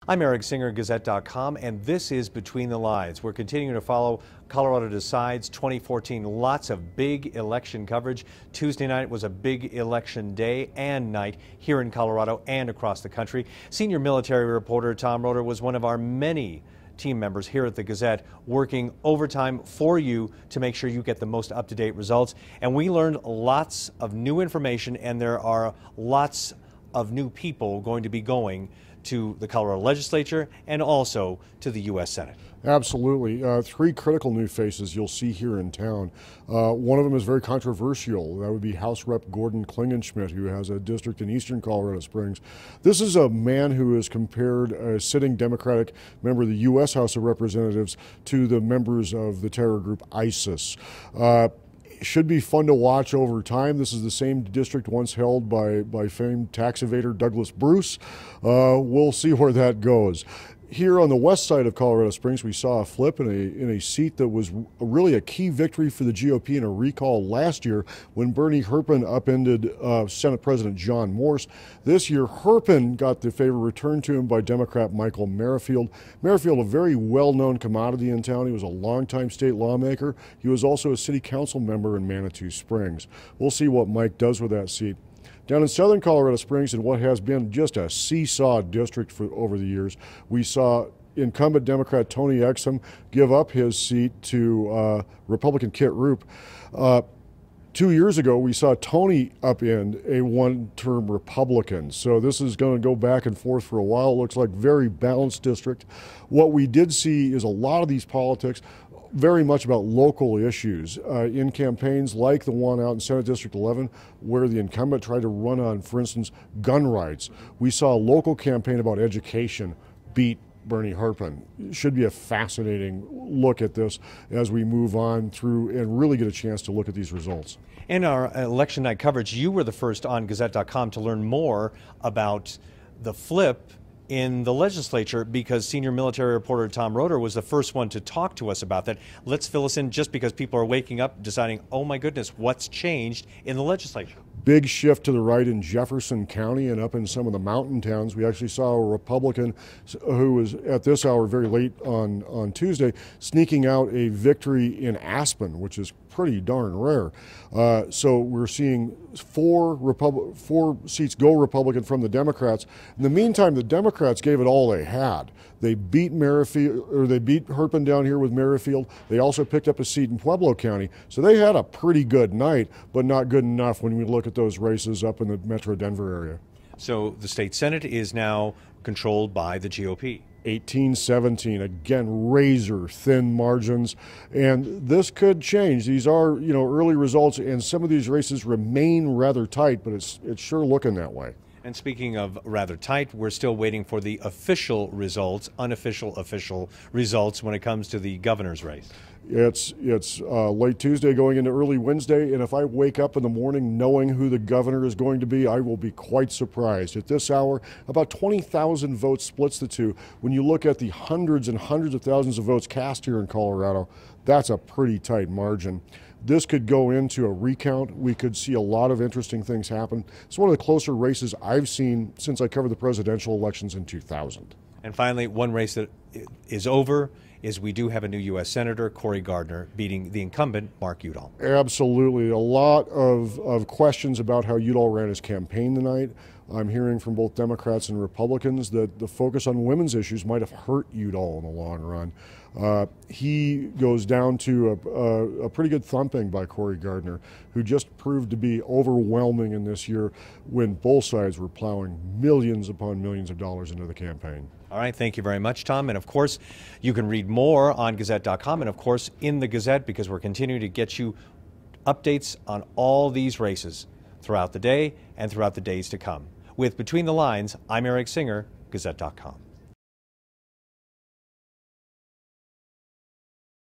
I'm Eric Singer, Gazette.com, and this is Between the Lines. We're continuing to follow Colorado Decides 2014. Lots of big election coverage. Tuesday night was a big election day and night here in Colorado and across the country. Senior military reporter Tom Roeder was one of our many team members here at the Gazette working overtime for you to make sure you get the most up-to-date results. And we learned lots of new information, and there are lots of new people going to be going to the Colorado legislature and also to the U.S. Senate. Absolutely. Three critical new faces you'll see here in town. One of them is very controversial. That would be House Rep Gordon Klingenschmidt, who has a district in eastern Colorado Springs. This is a man who is compared a sitting Democratic member of the U.S. House of Representatives to the members of the terror group ISIS. Should be fun to watch over time. This is the same district once held by famed tax evader Douglas Bruce. We'll see where that goes. Here on the west side of Colorado Springs, we saw a flip in a seat that was really a key victory for the GOP in a recall last year when Bernie Herpin upended Senate President John Morse. This year, Herpin got the favor returned to him by Democrat Michael Merrifield. Merrifield, a very well-known commodity in town. He was a longtime state lawmaker. He was also a city council member in Manitou Springs. We'll see what Mike does with that seat. Down in southern Colorado Springs, in what has been just a seesaw district for over the years, we saw incumbent Democrat Tony Exum give up his seat to Republican Kit Roop. 2 years ago, we saw Tony upend a one-term Republican. So this is going to go back and forth for a while. It looks like very balanced district. What we did see is a lot of these politics very much about local issues in campaigns like the one out in Senate District 11 where the incumbent tried to run on, for instance, gun rights. We saw a local campaign about education beat Bernie Herpin. It should be a fascinating look at this as we move on through and really get a chance to look at these results. In our election night coverage, you were the first on Gazette.com to learn more about the flip in the legislature because senior military reporter Tom Roeder was the first one to talk to us about that. Let's fill us in just because people are waking up deciding, oh my goodness, what's changed in the legislature? Big shift to the right in Jefferson County and up in some of the mountain towns. We actually saw a Republican who was at this hour very late on Tuesday sneaking out a victory in Aspen, which is pretty darn rare. So we're seeing four seats go Republican from the Democrats. In the meantime, the Democrats gave it all they had. They beat Merrifield, or they beat Herpin down here with Merrifield. They also picked up a seat in Pueblo County. So they had a pretty good night, but not good enough when we look at those races up in the Metro Denver area. So the state Senate is now controlled by the GOP. 18-17, again, razor thin margins, and this could change. These are, early results, and some of these races remain rather tight, but it's sure looking that way. And speaking of rather tight, we're still waiting for the official results, unofficial official results when it comes to the governor's race. It's late Tuesday going into early Wednesday, and if I wake up in the morning knowing who the governor is going to be, I will be quite surprised. At this hour, about 20,000 votes splits the two. When you look at the hundreds and hundreds of thousands of votes cast here in Colorado, that's a pretty tight margin. This could go into a recount. We could see a lot of interesting things happen. It's one of the closer races I've seen since I covered the presidential elections in 2000. And finally, one race that is over is we do have a new U.S. Senator, Cory Gardner, beating the incumbent, Mark Udall. Absolutely. A lot of questions about how Udall ran his campaign tonight. I'm hearing from both Democrats and Republicans that the focus on women's issues might have hurt Udall in the long run. He goes down to a pretty good thumping by Cory Gardner, who just proved to be overwhelming in this year when both sides were plowing millions upon millions of dollars into the campaign. All right, thank you very much, Tom. And of course, you can read more on Gazette.com and of course in the Gazette because we're continuing to get you updates on all these races throughout the day and throughout the days to come. With Between the Lines, I'm Eric Singer, Gazette.com.